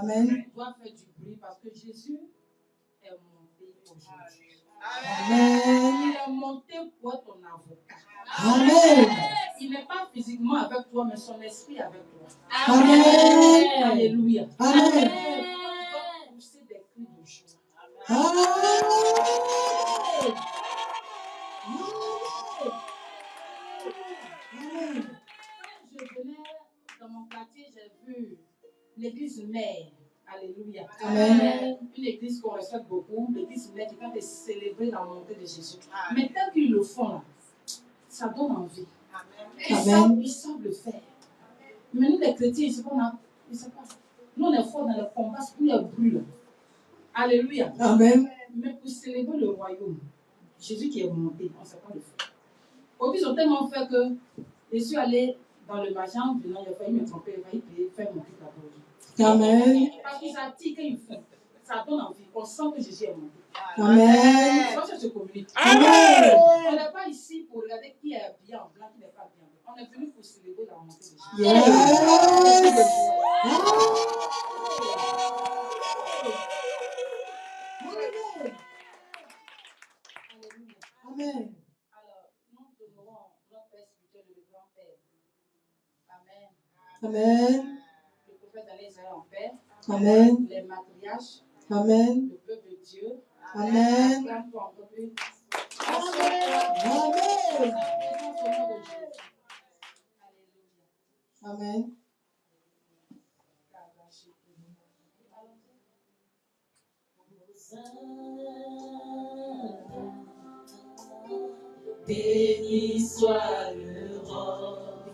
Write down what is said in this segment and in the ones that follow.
Amen. doit faire du bruit parce que Jésus est monté aujourd'hui. Amen. Il est monté pour être ton avocat. Amen. Il n'est pas physiquement avec toi, mais son esprit est avec toi. Amen. Alléluia. Amen. Tu dois pousser des cris de joie. Amen. Je venais dans mon quartier, j'ai vu l'église mère. Alléluia. Amen. Une église qu'on respecte beaucoup, l'église mère qui est en train de célébrer la montée de Jésus. Mais tel qu'ils le font là, ça donne envie. Ils savent le faire. Mais nous les chrétiens, c'est qu'on a, ils ne savent pas. Nous on est forts dans le combat, c'est pour les brûler. Alléluia. Amen. Mais pour célébrer le royaume, Jésus qui est monté, on ne sait pas le faire. Aujourd'hui, ils ont tellement fait que je suis allé dans le magasin, il a failli me tromper, il a failli faire monter la bordure. Amen. Parce qu'ils attirent quand ils font. Ça donne envie. On sent que Jésus est monté. Amen. Ça, c'est ce communique. Amen. On n'est pas ici pour regarder qui est habillé en blanc, qui n'est pas habillé en blanc. On est venu pour célébrer la montée de Jésus. Yes. Amen. Alors, nous demeurons notre Père spirituel, le grand-père. Amen. Amen. Le prophète allait Israël en paix. Amen. Les matriarches. Amen. Le peuple de Dieu. Amen. Amen. Amen. Béni soit le roi,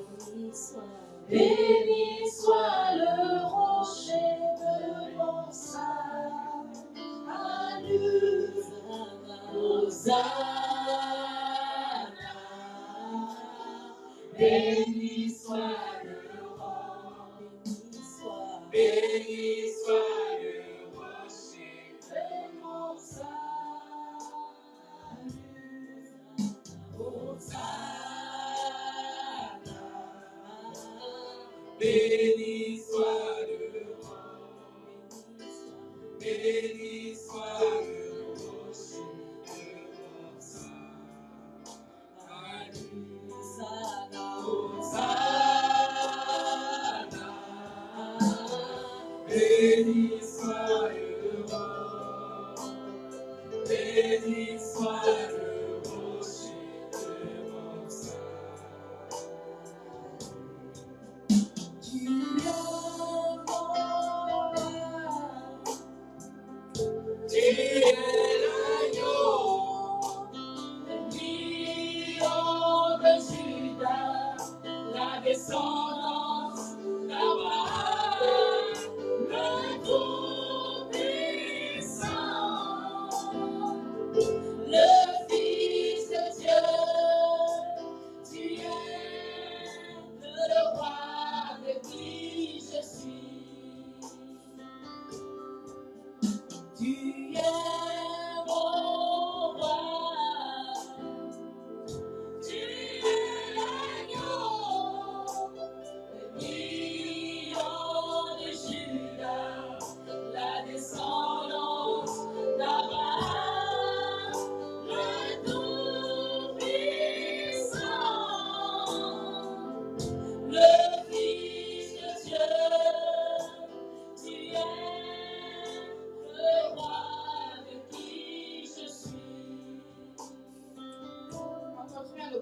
béni soit le rocher de mon salut. Hosanna, béni soit le roi, béni soit le rocher de mon salut. Béni soit le roi, béni soit le rocher de mon salut. Béni soit le roi, béni soit le rocher de mon salut. Tu es l'agneau, le lion de Juda, la descendance d'Abraham, le Tout-Puissant, le Fils de Dieu. Tu es le roi de qui je suis. Tu es mon roi, tu es l'agneau, le lion de Juda, la descendance d'Abraham, le Tout-Puissant, le Fils de Dieu. Tu es le roi de qui je suis. On continue à le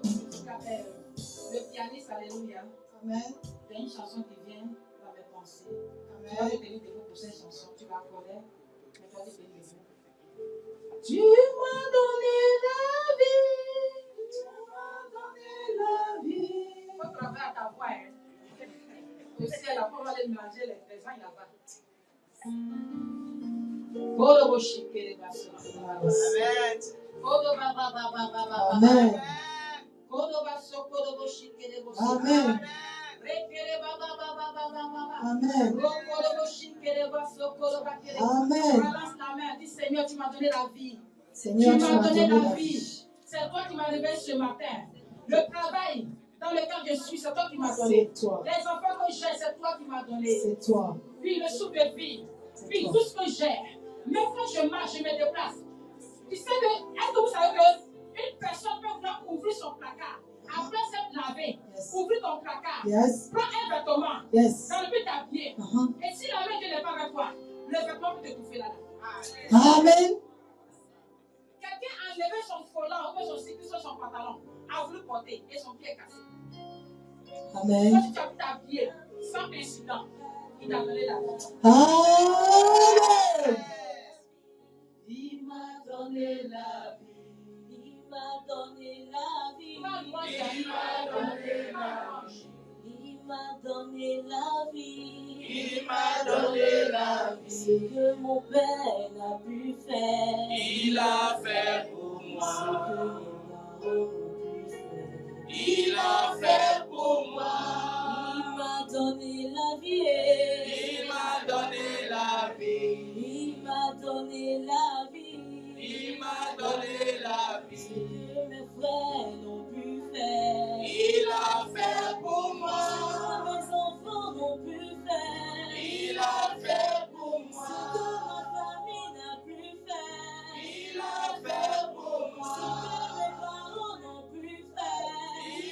pianiste, alléluia. Amen. Il y a une chanson qui vient dans mes pensées. Tu vas Amen. te bénir des mots pour cette chanson. Tu la connais, mais tu vas te bénir des mots. Tu m'as donné la vie. Tu m'as donné la vie. Il faut travailler à ta voix. Au ciel, la on va aller manger les présents là-bas. Amen. Amen. Amen. Amen. Balance la main, dis Seigneur, tu m'as donné la vie. Seigneur, Tu m'as donné la vie. C'est toi qui m'as réveillé ce matin. Le travail dans lequel je suis, c'est toi qui m'as donné. C'est toi. Les enfants que j'ai, c'est toi qui m'as donné. C'est toi. Puis le souffle de vie, Puis tout ce que j'ai, même quand je marche, je me déplace. Tu sais que, est-ce que vous savez qu'une personne peut vouloir ouvrir son placard après s'être lavé, ouvrir ton placard, prends un vêtement, dans le but t'habiller. Et si la main Dieu n'est pas avec toi, le vêtement peut te bouffer là. Amen. Quelqu'un a enlevé son collant, ou son cycle sur son pantalon, a voulu porter et son pied est cassé. Amen. Quand tu as pu t'habiller sans incident, il t'a donné la vie. Amen. Il m'a donné la vie. Il m'a donné la vie. Il m'a donné la vie. Il m'a donné la vie. Il m'a donné la vie. Ce que mon père n'a pu faire, Il a fait pour ce moi. que mes parents n'ont pu faire. Il a fait pour moi. Il m'a donné la vie. Il m'a donné la vie. Il m'a donné la vie. Il m'a donné la Ce vie. que mes frères n'ont pu faire, Il a fait pour ce moi. que mes enfants n'ont pu faire, Il a fait pour ce que moi. ma famille n'a pu faire, Il a fait pour ce moi. que mes parents n'ont pu faire.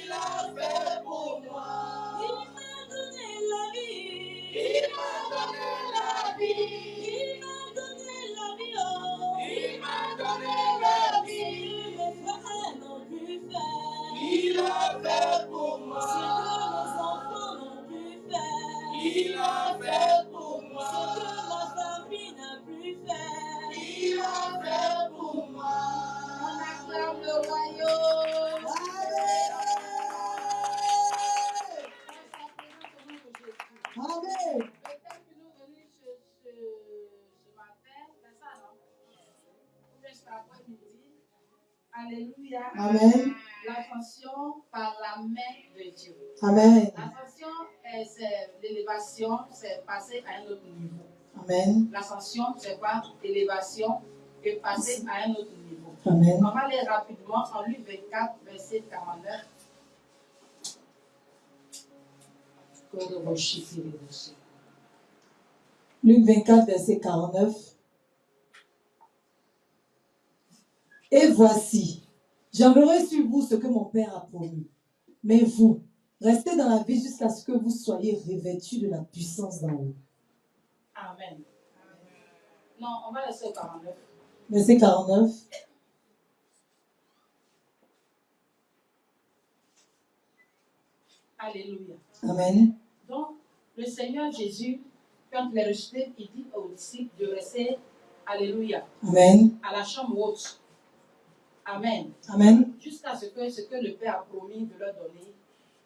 Il a fait pour moi. Il m'a donné la vie. Il m'a donné la vie. Il m'a donné la vie. Oh. Il m'a donné la Ce vie. que mes frères n'ont pu faire, Il a fait pour ce que moi. mes enfants n'ont pu faire, Il a fait pour ce que moi. ma famille n'a pu faire. Il a fait pour moi. On acclame le royaume. Amen. Peut-être que nous venons ce matin, c'est ça, non? Ou bien cet après-midi. Alléluia. Amen. L'ascension par la main de Dieu. Amen. L'ascension, c'est l'élévation, c'est passer à un autre niveau. Amen. L'ascension, c'est pas l'élévation et passer à un autre niveau. Amen. On va aller rapidement en Luc 24, verset 49. Luc 24, verset 49. Et voici, j'enverrai sur vous ce que mon Père a promis. Mais vous, restez dans la vie jusqu'à ce que vous soyez revêtus de la puissance d'en haut. Amen. Non, on va laisser au 49. Verset 49. Alléluia. Amen. Donc, le Seigneur Jésus, quand il est ressuscité, il dit aux disciples de rester, alléluia, Amen. à la chambre haute. Amen. Amen. Jusqu'à ce que le Père a promis de leur donner,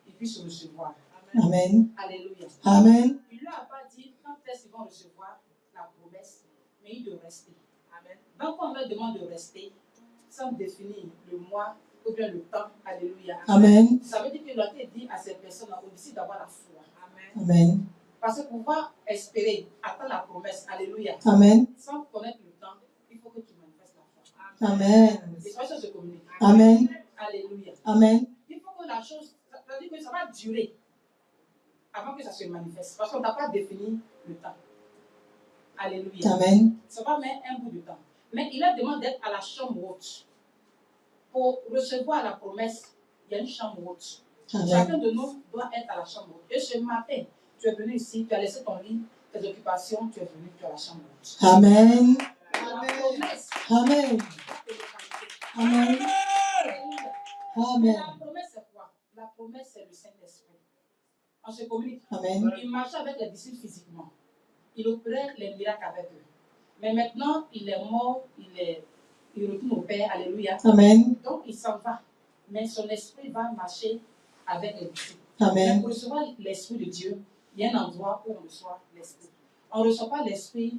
ils puissent recevoir. Amen. Alléluia. Amen. Il ne leur a pas dit quand est-ce qu'ils vont recevoir la promesse, mais ils doivent rester. Amen. Donc, quand on leur demande de rester, sans définir le mois ou bien le temps, alléluia. Amen. Ça veut dire qu'il a été dit à ces personnes-là aussi d'avoir la foi. Amen. Amen. Parce que pour pouvoir espérer, attendre la promesse, alléluia, Amen. sans connaître le temps, il faut que tu manifestes la foi. Amen. Et ça se communique. Amen. Alléluia. Amen. Il faut que la chose, ça veut dire que ça va durer avant que ça se manifeste. Parce qu'on n'a pas défini le temps. Alléluia. Amen. Ça va mettre un bout de temps. Mais il a demandé d'être à la chambre haute. Pour recevoir la promesse, il y a une chambre haute. Amen. Chacun de nous doit être à la chambre haute. Et ce matin, tu es venu ici, tu as laissé ton lit, tes occupations, tu es venu, tu es à la chambre haute. Amen. La promesse. Amen. Amen. Alléluia. Amen. Mais la promesse, c'est quoi? La promesse, c'est le Saint-Esprit. On se communique. Amen. Il marchait avec les disciples physiquement. Il opérait les miracles avec eux. Mais maintenant, il est mort, il retourne au Père. Alléluia. Amen. Donc, il s'en va. Mais son esprit va marcher avec les disciples. Mais Amen. pour recevoir l'Esprit de Dieu, il y a un endroit où on reçoit l'Esprit. On ne reçoit pas l'Esprit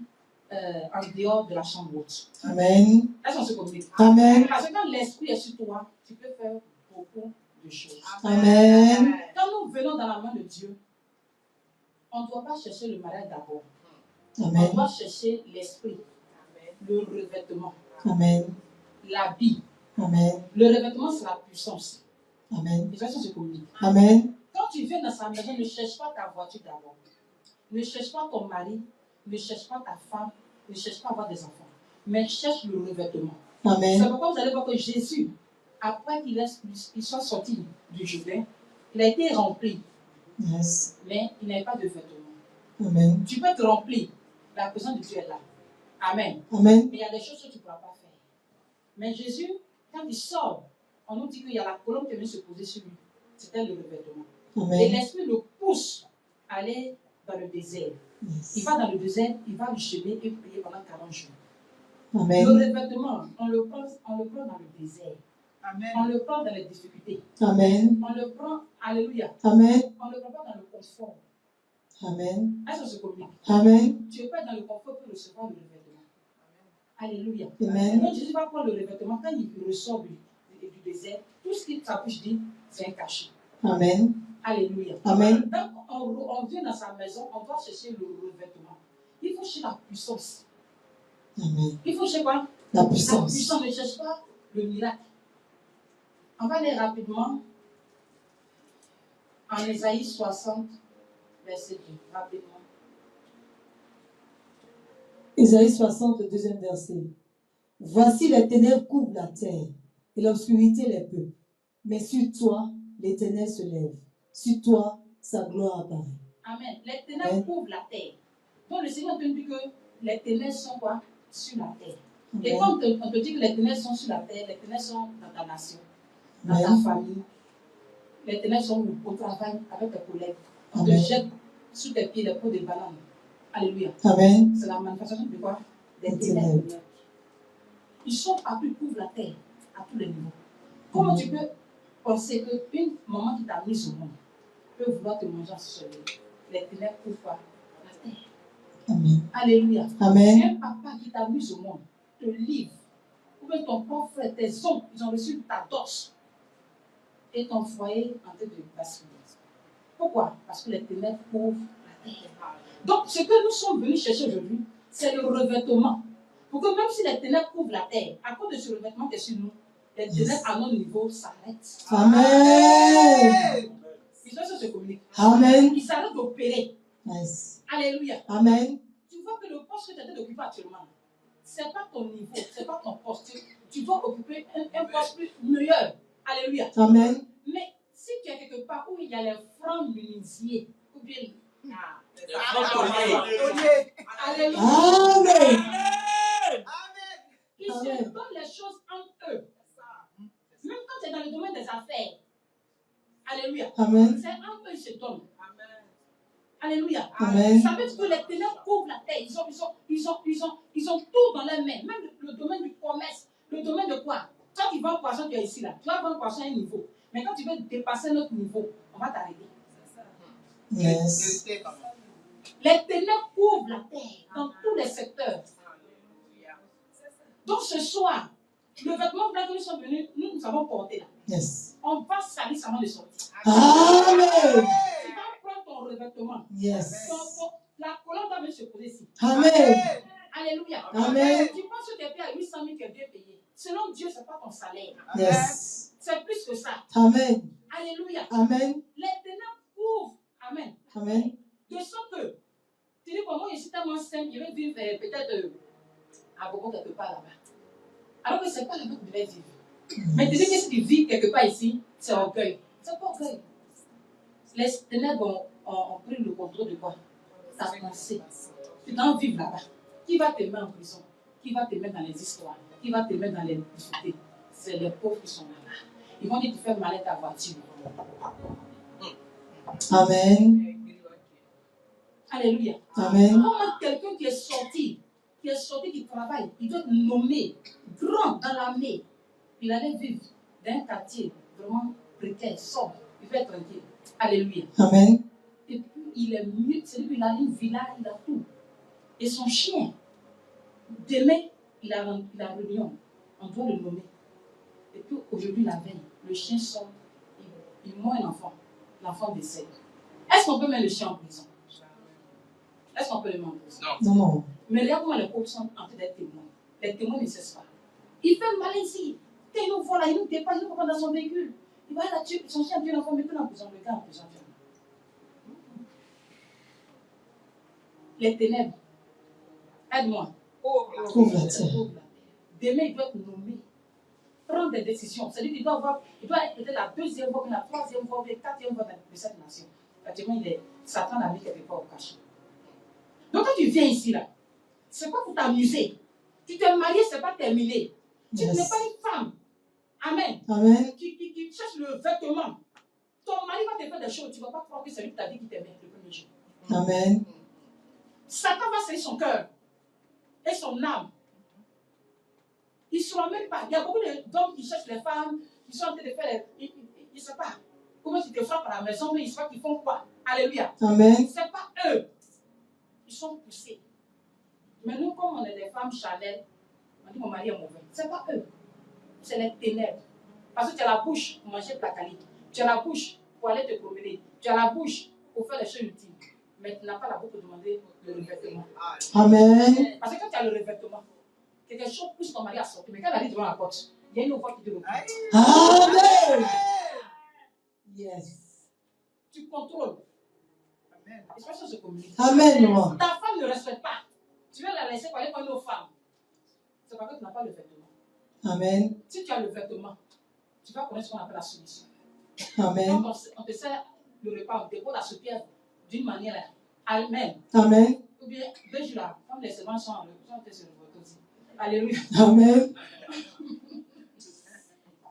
en dehors de la chambre haute. Amen. Est-ce qu'on se communique? Amen. Parce que quand l'Esprit est sur toi, tu peux faire beaucoup de choses. Amen. Quand nous venons dans la main de Dieu, on ne doit pas chercher le malade d'abord. On Amen. doit chercher l'Esprit, le revêtement, Amen. l'habit. Amen. Le revêtement, c'est la puissance. Amen. Et ça, se communique. Amen. Quand tu viens dans sa maison, ne cherche pas ta voiture d'abord. Ne cherche pas ton mari. ne cherche pas ta femme, ne cherche pas à avoir des enfants, mais cherche le revêtement. Amen. C'est pourquoi vous allez voir que Jésus, après qu'il soit sorti du Jourdain, il a été rempli, Yes. mais il n'avait pas de vêtements. Amen. Tu peux te remplir, la présence de Dieu est là. Amen. Amen. Mais il y a des choses que tu ne pourras pas faire. Mais Jésus, quand il sort, on nous dit qu'il y a la colombe qui est venue se poser sur lui. C'était le revêtement. Et Amen. l'esprit le pousse à aller dans le désert. Yes. Il va dans le désert, il va lui jeûner et prier pendant 40 jours. Amen. Le revêtement, on le prend dans le désert. Amen. On le prend dans les difficultés. Amen. On le prend, alléluia. Amen. On ne le prend pas dans le confort. Amen. Est-ce qu'on se communique? Amen. Tu ne peux pas être dans le confort pour recevoir le revêtement. Alléluia. Amen. Donc Jésus va prendre le revêtement quand il ressort du désert. Tout ce qui sa bouche dit, c'est un cachet. Amen. Alléluia. Amen. Donc on vient dans sa maison, on doit chercher le revêtement. Il faut chercher la puissance. Amen. Il faut chercher quoi? La La puissance. puissance, ne cherche pas le miracle. On va aller rapidement en Ésaïe 60, verset 2. Rapidement. Ésaïe 60, le deuxième verset. Voici les ténèbres couvrent la terre et l'obscurité les peuples. Mais sur toi, l'Éternel se lève. Sur toi, sa gloire apparaît. Amen. Les ténèbres couvrent la terre. Donc le Seigneur te dit que les ténèbres sont quoi? Sur la terre. Et Amen. quand on te dit que les ténèbres sont sur la terre, les ténèbres sont dans ta nation, dans ta Amen. famille. Les ténèbres sont au travail avec tes collègues. On te Amen. jette sous tes pieds les pots de banane. Alléluia. Amen. C'est la manifestation de quoi? Des Des ténèbres. ténèbres. Ils sont partout, ils couvrent la terre à tous les niveaux. Comment tu peux penser qu'une maman qui t'a mise au monde peut vouloir te manger en ce soleil? Les ténèbres couvrent quoi? La terre. Amen. Alléluia. Amen. Un papa qui t'a mis au monde te livre. Ou bien ton pauvre frère, tes oncles, ils ont reçu ta dose. Et ton foyer en train de basculer. Pourquoi? Parce que les ténèbres couvrent la terre. Donc, ce que nous sommes venus chercher aujourd'hui, c'est le revêtement. Pour que même si les ténèbres couvrent la terre, à cause de ce revêtement qui est sur nous, les ténèbres à notre niveau s'arrêtent. Amen. Ils sont se communiquent. Amen. Ils s'arrêtent d'opérer. Yes. Alléluia. Amen. Tu vois que le poste que tu es en train d'occuper actuellement, ce n'est pas ton niveau, ce n'est pas ton poste. Tu dois occuper un poste plus meilleur. Alléluia. Amen. Mais si tu es quelque part où il y a les francs menuisiers, ou bien. Alléluia. Amen. Ils se Amen. donnent les choses entre eux. Même quand tu es dans le domaine des affaires. Alléluia. Amen. C'est entre eux ils se donnent. Alléluia. Amen. Ça veut dire que les ténèbres couvrent la terre. Ils ont tout dans leurs mains. Même le domaine du commerce. Le domaine de quoi? Toi qui vends poisson, tu es ici là. Tu vas vendre poisson à un niveau. Mais quand tu veux dépasser notre niveau, on va t'arrêter. Yes. Les ténèbres couvrent la terre dans tous les secteurs. Donc ce soir, le vêtement blanc que nous sommes venus, nous avons porté là. Yes. On va salir avant de sortir. Amen. Tu vas prendre ton revêtement. Yes. La colonne va venir se poser ici. Amen. Alléluia. Amen. Tu penses que tu es payé à 800 000, tu es bien payé. Selon Dieu, ce n'est pas ton salaire. Yes. C'est plus que ça. Amen. Alléluia. Amen. Les ténèbres couvrent. Amen. Amen. De sorte que, tu dis comment je suis tellement simple, je vais vivre peut-être à beaucoup quelque part là-bas. Alors que ce n'est pas là-bas que tu devais vivre. Mais tu dis que si tu vis quelque part ici, c'est orgueil. C'est pas orgueil. Les ténèbres ont pris le contrôle de quoi? Ta pensée. Tu dois vivre là-bas. Qui va te mettre en prison? Qui va te mettre dans les histoires? Qui va te mettre dans les difficultés? C'est les pauvres qui sont là-bas. Ils vont dire que tu fais mal à ta voiture. Amen. Alléluia. Amen. Comment quelqu'un qui est sorti, qui travaille, il doit être nommé grand dans l'armée. Il allait vivre dans un quartier vraiment précaire, sobre. Il va être tranquille. Alléluia. Amen. Et puis il est mieux, c'est lui, il a une villa, il a tout. Et son chien, demain, il a réunion. On doit le nommer. Et puis aujourd'hui, la veille, le chien sort, il mord un enfant. L'enfant décède. Est-ce qu'on peut mettre le chien en prison? Est-ce qu'on peut le mettre en prison? Non, non. Mais regarde comment les pauvres sont en train d'être témoins. Les témoins ne cessent pas. Il fait mal ici. Il nous voit là, il nous dépasse, il nous prend dans son véhicule. Il va là, son chien tue l'enfant, mettez-le en prison. Le gars en prison. Les ténèbres Aide-moi. Couvre la terre. Demain, il doit te nommer. Prendre des décisions. C'est-à-dire qu'il doit être peut-être la deuxième fois, la troisième fois, la quatrième fois de cette nation. Pratiquement, Satan a mis quelque part au cachet. Donc, quand tu viens ici, là, c'est pas pour t'amuser. Tu t'es marié, c'est pas terminé. Tu n'es pas une femme. Amen. Amen. Qui cherche le vêtement. Ton mari va te faire des choses. Tu ne vas pas croire que c'est lui qui t'a dit qu'il t'aimait le premier jour. Amen. Satan va saisir son cœur et son âme. Ils ne sauront même pas. Il y a beaucoup d'hommes qui cherchent les femmes, qui sont en train de faire. Ils ne savent pas. Comment tu te frappes à la maison, mais ils savent qu'ils font quoi. Alléluia. Amen. Ce n'est pas eux. Ils sont poussés. Mais nous, comme on est des femmes Chanel, on dit mon mari est mauvais. Ce n'est pas eux. C'est les ténèbres. Parce que tu as la bouche pour manger placali. Tu as la bouche pour aller te promener. Tu as la bouche pour faire les choses utiles. Mais tu n'as pas la bouche pour demander le revêtement. Amen. Parce que quand tu as le revêtement, quelque chose pousse ton mari à sortir. Mais quand elle arrive devant la porte, il y a une voix qui te reprend. Amen. Yes. Tu contrôles. L'expression se communique. Amen. Ta femme ne respecte pas. Tu veux la laisser pour aller pour une autre femme. C'est parce que tu n'as pas le vêtement. Amen. Si tu as le vêtement, tu vas connaître ce qu'on appelle la soumission. Amen. Quand on te sert le repas, on dépose la soupière d'une manière. Amen. Amen. Ou bien, deux jours là, comme les servants sont en le aussi. Alléluia. Amen.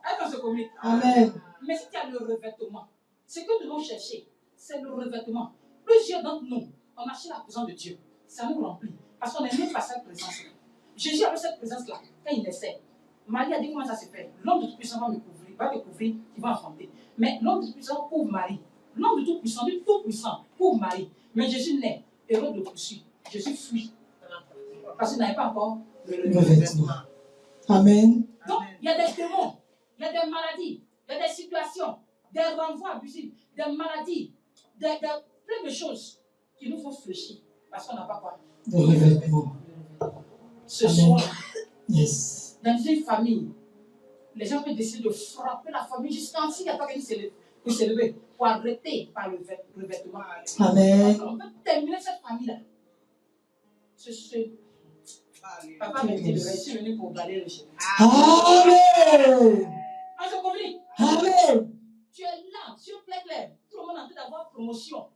Elle se communique. Amen. Mais si tu as le revêtement, ce que nous devons chercher, c'est le revêtement. Plusieurs d'entre nous, on a cherché la présence de Dieu. Ça nous remplit. Parce qu'on n'aime pas cette présence-là. Jésus avait cette présence-là quand il naissait. Marie a dit comment ça se fait. L'homme de Tout-Puissant va me couvrir, va te couvrir, il va enfanter. Mais l'homme de Tout-Puissant couvre Marie. L'homme de Tout-Puissant, du Tout-Puissant, couvre Marie. Mais Jésus naît, Hérode le poursuit. Jésus fuit. Parce qu'il n'avait pas encore le vêtement. Amen. Donc, il y a des démons, il y a des maladies, il y a des situations, des renvois abusifs, des maladies, plein de choses qui nous font fléchir. Parce qu'on n'a pas quoi? Le revêtement. Ce soir, yes. Dans une famille, les gens peuvent décider de frapper la famille jusqu'à s'il n'y a pas quelqu'un qui s'est levé pour arrêter par le vêtement. Amen. On peut terminer cette famille-là. Papa me dit, je suis venu pour balayer le chemin. Amen. On se communique. Amen. Tu es là, sur clair. Tout le monde est en train d'avoir promotion.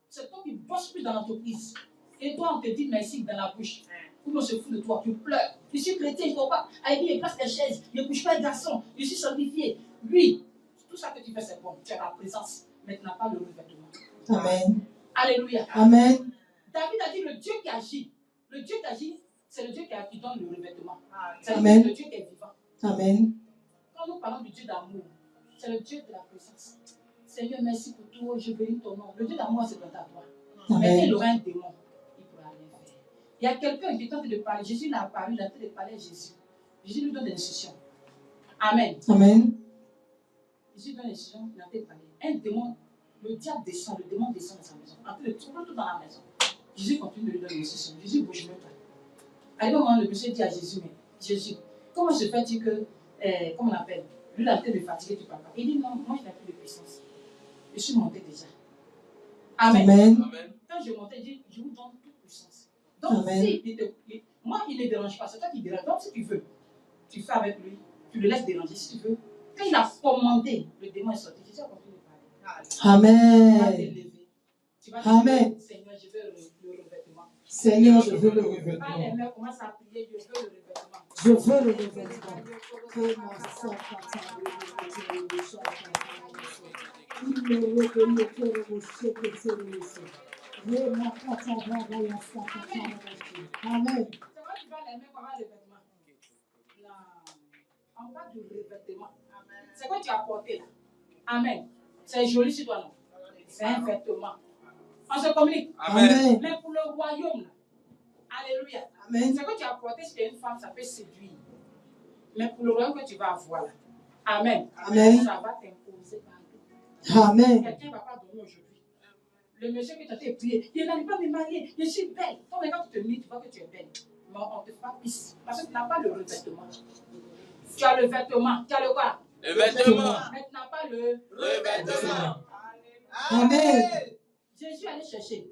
C'est toi qui bosses plus dans l'entreprise. Et toi, on te dit merci dans la bouche. Tout le monde se fout de toi, tu pleures. Je suis chrétien, il ne faut pas. Allez, il place des chaises, il ne couche pas les garçons. Je suis sanctifié. Lui, tout ça que tu fais, c'est bon. Tu as la présence, mais tu n'as pas le revêtement. Amen. Alléluia. Amen. David a dit le Dieu qui agit. Le Dieu qui agit, c'est le Dieu qui donne le revêtement. C'est Amen. le Dieu qui est vivant. Amen. Quand nous parlons du Dieu d'amour, c'est le Dieu de la présence. Seigneur, merci pour tout. Je bénis ton nom. Le Dieu d'amour, c'est dans à toi. Mais s'il aurait un démon, il pourra rien faire. Il y a quelqu'un qui est en train de parler. Jésus l'a apparu, il est en train de parler à Jésus. Jésus lui donne des instructions. Amen. Amen. Jésus donne des instructions, il est en train de parler. Un démon, le diable descend, le démon descend dans sa maison. En train de trouver tout dans la maison. Jésus continue de lui donner des instructions. Jésus ne bouge même pas. À un moment, le monsieur dit à Jésus, mais Jésus, comment se fait-il que, comment on appelle, lui, il a été fatigué du papa. Il dit, non, moi, je n'ai plus de puissance. Je suis monté déjà. Amen. Amen. Quand je montais, je dis, je vous donne toute puissance. Donc, si moi, il ne dérange pas, c'est toi qui dérange. Donc, si tu veux, tu fais avec lui, tu le laisses déranger si tu veux. Quand il a commandé, le démon est sorti. Jésus a continué de parler. Amen. Tu vas t'élever. Tu vas Amen. dire, Seigneur, je veux le revêtement. Seigneur, je veux le revêtement. Quand les mères commencent à prier, je veux le revêtement. Je veux le revêtement. Amen. C'est vrai que tu vas les mettre par le vêtement. Non. On parle du revêtement. C'est quoi tu as porté là? Amen. C'est joli sur toi, non? C'est un vêtement. On se communique. Amen. Mais pour le royaume, là, alléluia. Amen. C'est quoi tu as porté si tu es une femme, ça peut séduire. Mais pour le royaume que tu vas avoir là. Amen. Amen. Ça va t'imposer partout. Amen. Quelqu'un ne va pas dormir aujourd'hui. Le monsieur qui t'a fait prier, il n'arrive pas à me marier, je suis belle. Quand tu te mis, tu vois que tu es belle. Mais on te fera pisse. Parce que tu n'as pas le revêtement. Tu as le vêtement. Tu as le quoi? Le vêtement. Mais tu n'as pas le revêtement. Amen. Jésus allait chercher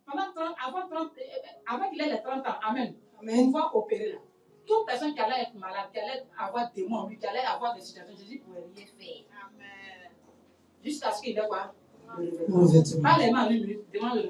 avant qu'il ait les 30 ans, amen. Amen. On va opérer là. Toute personne qui allait être malade, qui allait avoir des démons, qui allait avoir des situations, Jésus ne pouvait rien faire. Amen. Jusqu'à ce qu'il ait quoi? Pas les mains, lui, demande le